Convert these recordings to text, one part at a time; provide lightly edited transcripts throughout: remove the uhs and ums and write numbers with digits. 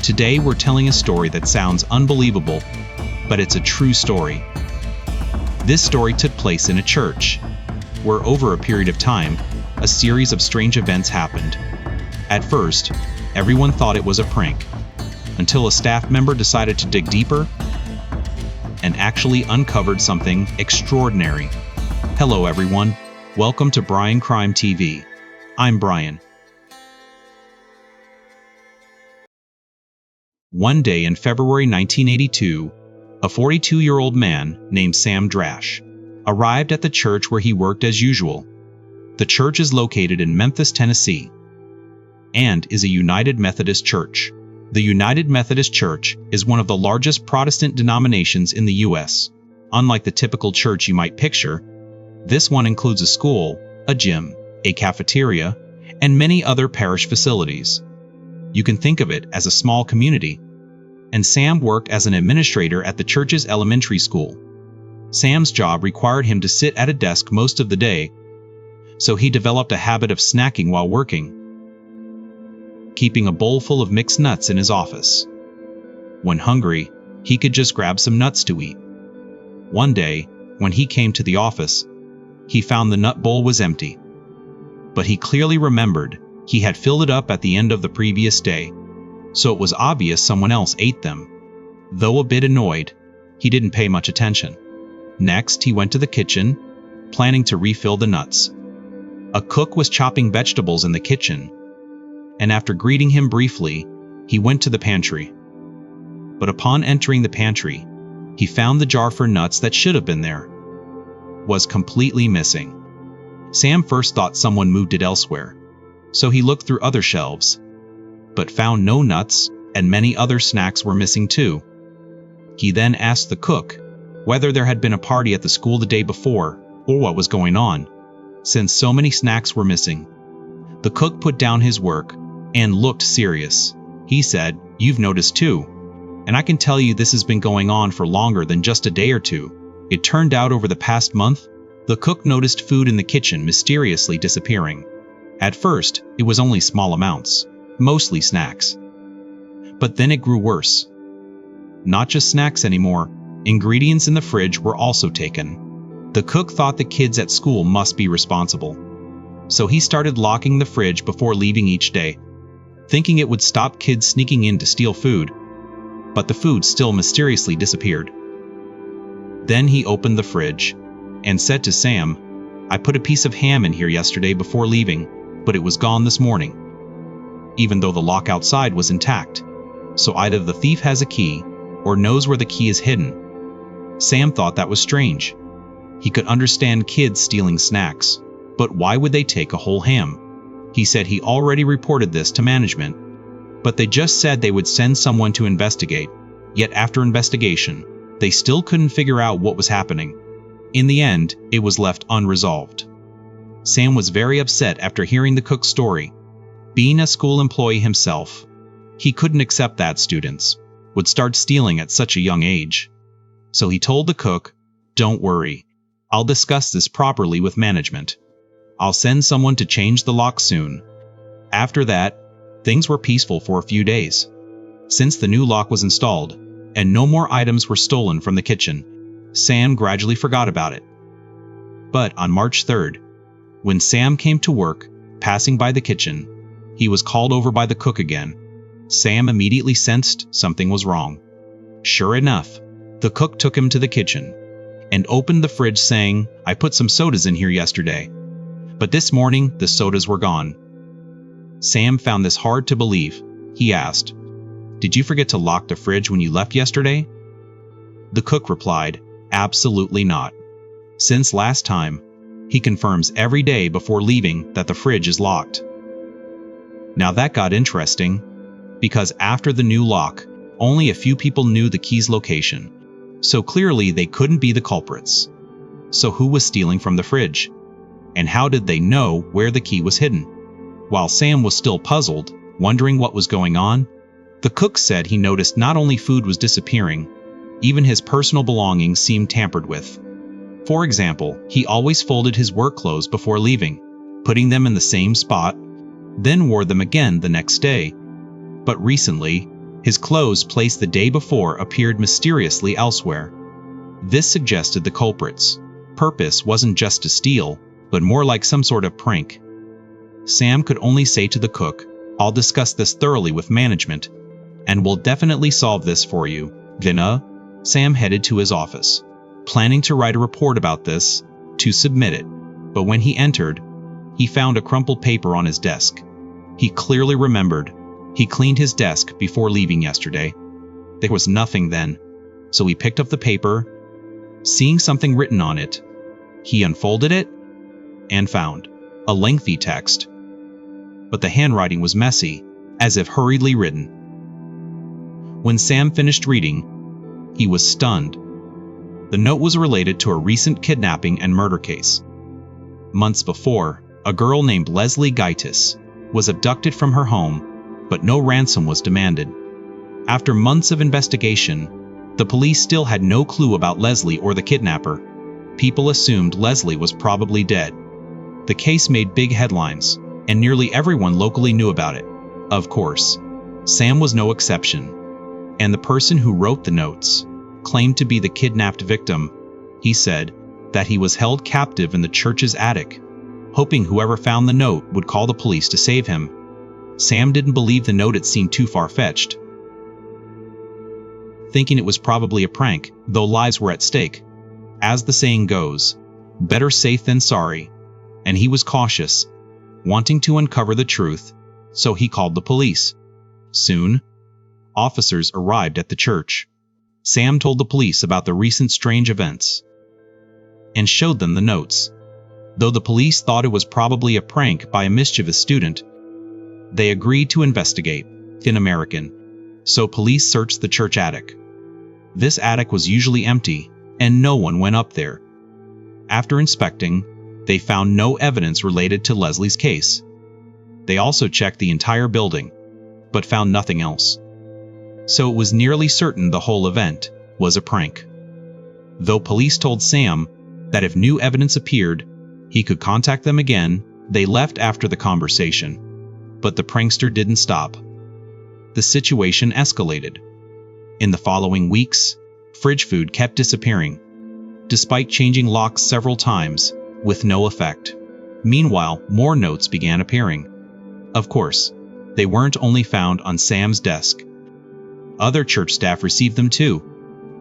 Today we're telling a story that sounds unbelievable, but it's a true story. This story took place in a church, where over a period of time, a series of strange events happened. At first, everyone thought it was a prank, until a staff member decided to dig deeper and actually uncovered something extraordinary. Hello everyone, welcome to Brian Crime TV. I'm Brian. One day in February 1982, a 42-year-old man named Sam Drash arrived at the church where he worked as usual. The church is located in Memphis, Tennessee, and is a United Methodist church. The United Methodist Church is one of the largest Protestant denominations in the U.S. Unlike the typical church you might picture, this one includes a school, a gym, a cafeteria, and many other parish facilities. You can think of it as a small community. And Sam worked as an administrator at the church's elementary school. Sam's job required him to sit at a desk most of the day, so he developed a habit of snacking while working, keeping a bowl full of mixed nuts in his office. When hungry, he could just grab some nuts to eat. One day, when he came to the office, he found the nut bowl was empty. But he clearly remembered he had filled it up at the end of the previous day, so it was obvious someone else ate them. Though a bit annoyed, he didn't pay much attention. Next, he went to the kitchen, planning to refill the nuts. A cook was chopping vegetables in the kitchen, and after greeting him briefly, he went to the pantry. But upon entering the pantry, he found the jar for nuts that should have been there was completely missing. Sam first thought someone moved it elsewhere, so he looked through other shelves, but found no nuts, and many other snacks were missing too. He then asked the cook whether there had been a party at the school the day before, or what was going on, since so many snacks were missing. The cook put down his work and looked serious. He said, "You've noticed too, and I can tell you this has been going on for longer than just a day or two." It turned out over the past month, the cook noticed food in the kitchen mysteriously disappearing. At first, it was only small amounts, mostly snacks. But then it grew worse. Not just snacks anymore, ingredients in the fridge were also taken. The cook thought the kids at school must be responsible, so he started locking the fridge before leaving each day, thinking it would stop kids sneaking in to steal food. But the food still mysteriously disappeared. Then he opened the fridge and said to Sam, "I put a piece of ham in here yesterday before leaving, but it was gone this morning," even though the lock outside was intact. So either the thief has a key or knows where the key is hidden. Sam thought that was strange. He could understand kids stealing snacks, but why would they take a whole ham? He said he already reported this to management, but they just said they would send someone to investigate. Yet after investigation, they still couldn't figure out what was happening. In the end, it was left unresolved. Sam was very upset after hearing the cook's story. Being a school employee himself, he couldn't accept that students would start stealing at such a young age. So he told the cook, "Don't worry, I'll discuss this properly with management. I'll send someone to change the lock soon." After that, things were peaceful for a few days. Since the new lock was installed, and no more items were stolen from the kitchen, Sam gradually forgot about it. But on March 3rd, when Sam came to work, passing by the kitchen, he was called over by the cook again. Sam immediately sensed something was wrong. Sure enough, the cook took him to the kitchen and opened the fridge saying, "I put some sodas in here yesterday, but this morning the sodas were gone." Sam found this hard to believe. He asked, "Did you forget to lock the fridge when you left yesterday?" The cook replied, "Absolutely not. Since last time, he confirms every day before leaving that the fridge is locked." Now that got interesting, because after the new lock, only a few people knew the key's location, so clearly they couldn't be the culprits. So who was stealing from the fridge? And how did they know where the key was hidden? While Sam was still puzzled, wondering what was going on, the cook said he noticed not only food was disappearing, even his personal belongings seemed tampered with. For example, he always folded his work clothes before leaving, putting them in the same spot, then wore them again the next day. But recently, His clothes placed the day before appeared mysteriously elsewhere. This suggested the culprit's purpose wasn't just to steal, but more like some sort of prank. Sam could only say to the cook, "I'll discuss this thoroughly with management, and we'll definitely solve this for you." Then, Sam headed to his office, planning to write a report about this, to submit it. But when he entered, he found a crumpled paper on his desk. He clearly remembered. He cleaned his desk before leaving yesterday. There was nothing then, so he picked up the paper. Seeing something written on it, he unfolded it and found a lengthy text. But the handwriting was messy, as if hurriedly written. When Sam finished reading, he was stunned. The note was related to a recent kidnapping and murder case. Months before, a girl named Leslie Getis was abducted from her home, but no ransom was demanded. After months of investigation, the police still had no clue about Leslie or the kidnapper. People assumed Leslie was probably dead. The case made big headlines, and nearly everyone locally knew about it. Of course, Sam was no exception, and the person who wrote the notes claimed to be the kidnapped victim. He said that he was held captive in the church's attic, hoping whoever found the note would call the police to save him. Sam didn't believe the note. It seemed too far-fetched, thinking it was probably a prank, though lives were at stake. As the saying goes, better safe than sorry, and he was cautious, wanting to uncover the truth, so he called the police. Soon, officers arrived at the church. Sam told the police about the recent strange events and showed them the notes. Though the police thought it was probably a prank by a mischievous student, they agreed to investigate. In American, so police searched the church attic. This attic was usually empty, and no one went up there. After inspecting, they found no evidence related to Leslie's case. They also checked the entire building, but found nothing else. So it was nearly certain the whole event was a prank. Though police told Sam that if new evidence appeared, he could contact them again, they left after the conversation. But the prankster didn't stop. The situation escalated. In the following weeks, fridge food kept disappearing, despite changing locks several times, with no effect. Meanwhile, more notes began appearing. Of course, they weren't only found on Sam's desk. Other church staff received them too,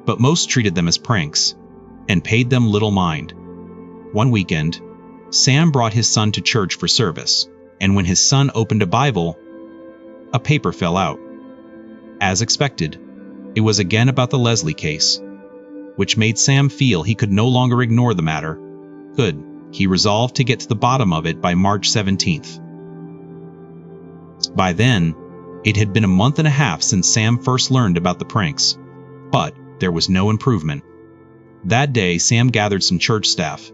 but most treated them as pranks and paid them little mind. One weekend, Sam brought his son to church for service, and when his son opened a Bible, a paper fell out. As expected, it was again about the Leslie case, which made Sam feel he could no longer ignore the matter. Good, he resolved to get to the bottom of it by March 17th. By then, it had been a month and a half since Sam first learned about the pranks, but there was no improvement. That day, Sam gathered some church staff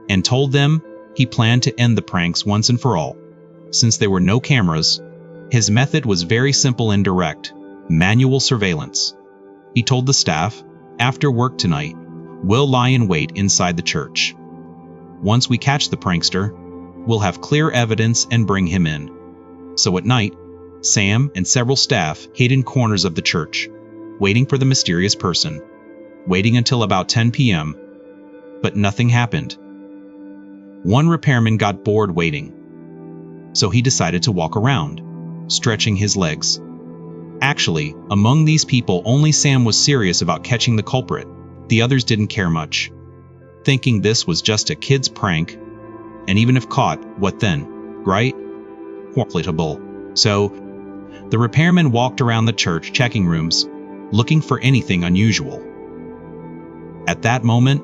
and told them he planned to end the pranks once and for all. Since there were no cameras, his method was very simple and direct: manual surveillance. He told the staff, "After work tonight, we'll lie in wait inside the church. Once we catch the prankster, we'll have clear evidence and bring him in." So at night, Sam and several staff hid in corners of the church, waiting for the mysterious person, waiting until about 10 p.m., but nothing happened. One repairman got bored waiting, so he decided to walk around, stretching his legs. Actually, among these people, only Sam was serious about catching the culprit. The others didn't care much, thinking this was just a kid's prank, and even if caught, what then, right? Relatable. So, the repairman walked around the church checking rooms, looking for anything unusual. At that moment,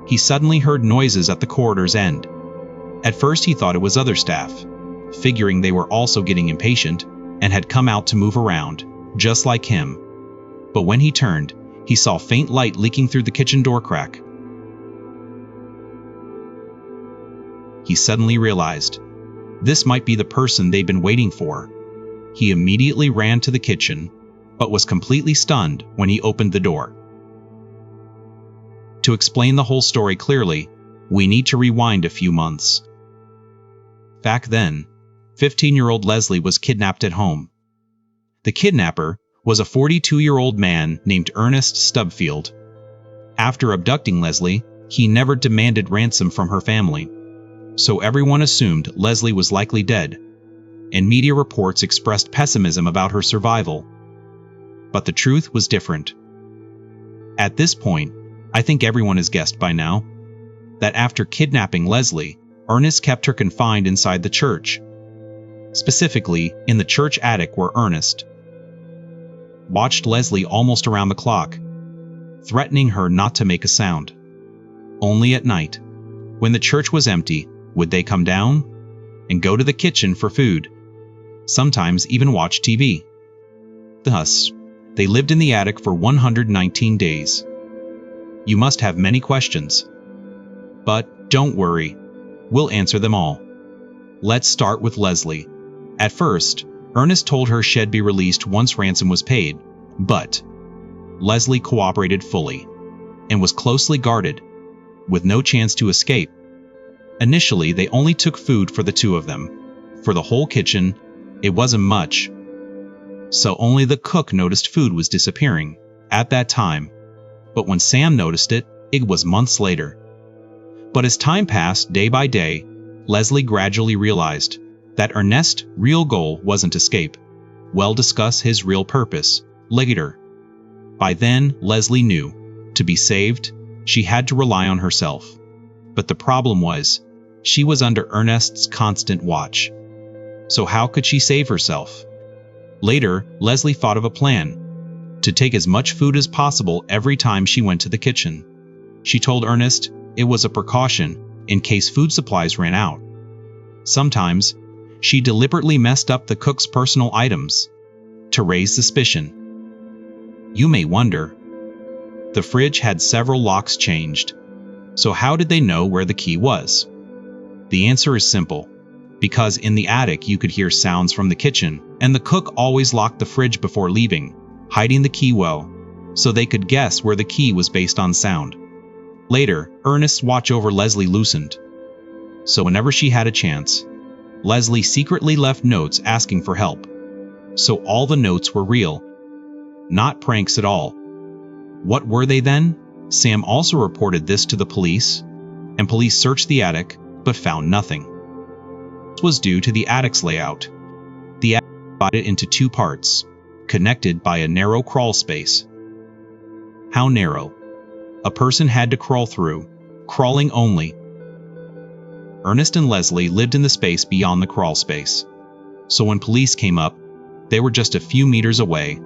he suddenly heard noises at the corridor's end. At first he thought it was other staff, figuring they were also getting impatient and had come out to move around, just like him. But when he turned, he saw faint light leaking through the kitchen door crack. He suddenly realized this might be the person they'd been waiting for. He immediately ran to the kitchen, but was completely stunned when he opened the door. To explain the whole story clearly, we need to rewind a few months. Back then, 15-year-old Leslie was kidnapped at home. The kidnapper was a 42-year-old man named Ernest Stubfield. After abducting Leslie, he never demanded ransom from her family, so everyone assumed Leslie was likely dead, and media reports expressed pessimism about her survival. But the truth was different. At this point, I think everyone has guessed by now that after kidnapping Leslie, Ernest kept her confined inside the church, specifically in the church attic where Ernest watched Leslie almost around the clock, threatening her not to make a sound. Only at night, when the church was empty, would they come down and go to the kitchen for food, sometimes even watch TV. Thus, they lived in the attic for 119 days. You must have many questions, but don't worry, we'll answer them all. Let's start with Leslie. At first, Ernest told her she'd be released once ransom was paid, but Leslie cooperated fully and was closely guarded, with no chance to escape. Initially, they only took food for the two of them. For the whole kitchen, it wasn't much, so only the cook noticed food was disappearing at that time. But when Sam noticed it, it was months later. But as time passed day by day, Leslie gradually realized that Ernest's real goal wasn't escape. We'll discuss his real purpose later. By then, Leslie knew, to be saved, she had to rely on herself. But the problem was, she was under Ernest's constant watch. So how could she save herself? Later, Leslie thought of a plan: to take as much food as possible every time she went to the kitchen. She told Ernest it was a precaution in case food supplies ran out. Sometimes, she deliberately messed up the cook's personal items to raise suspicion. You may wonder, the fridge had several locks changed, so how did they know where the key was? The answer is simple: because in the attic you could hear sounds from the kitchen, and the cook always locked the fridge before leaving, hiding the key well, so they could guess where the key was based on sound. Later, Ernest's watch over Leslie loosened, so whenever she had a chance, Leslie secretly left notes asking for help. So all the notes were real, not pranks at all. What were they then? Sam also reported this to the police, and police searched the attic but found nothing. This was due to the attic's layout. The attic was divided into two parts, connected by a narrow crawl space. How narrow? A person had to crawl through, crawling only. Ernest and Leslie lived in the space beyond the crawl space, so when police came up, they were just a few meters away,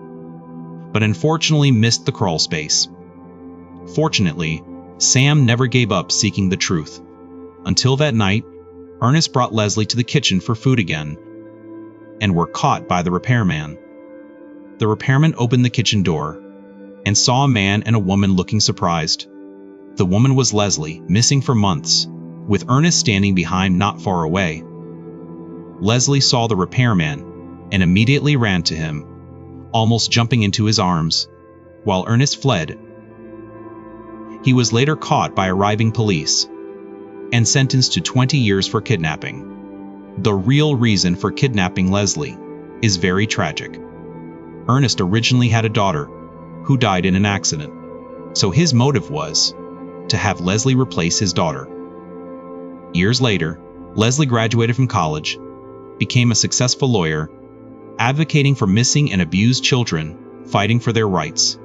but unfortunately missed the crawl space. Fortunately, Sam never gave up seeking the truth. Until that night, Ernest brought Leslie to the kitchen for food again, and were caught by the repairman. The repairman opened the kitchen door and saw a man and a woman looking surprised. The woman was Leslie, missing for months, with Ernest standing behind not far away. Leslie saw the repairman and immediately ran to him, almost jumping into his arms, while Ernest fled. He was later caught by arriving police and sentenced to 20 years for kidnapping. The real reason for kidnapping Leslie is very tragic. Ernest originally had a daughter who died in an accident, so his motive was to have Leslie replace his daughter. Years later, Leslie graduated from college, became a successful lawyer, advocating for missing and abused children, fighting for their rights.